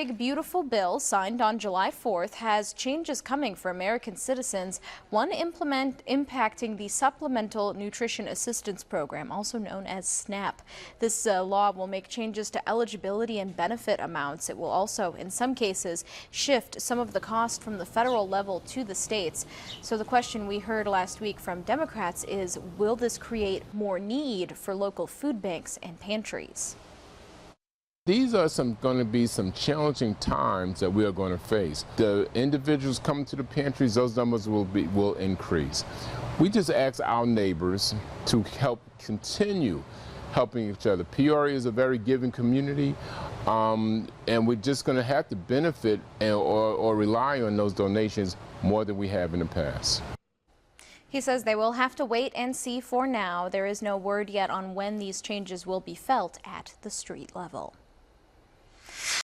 Big beautiful bill signed on July 4th has changes coming for American citizens, one impacting the Supplemental Nutrition Assistance Program, also known as SNAP. This law will make changes to eligibility and benefit amounts. It will also, in some cases, shift some of the cost from the federal level to the states. So the question we heard last week from Democrats is, will this create more need for local food banks and pantries? These are going to be some challenging times that we are going to face. The individuals coming to the pantries, those numbers will increase. We just ask our neighbors to help continue helping each other. Peoria is a very giving community, and we're just going to have to benefit or rely on those donations more than we have in the past. He says they will have to wait and see for now. There is no word yet on when these changes will be felt at the street level.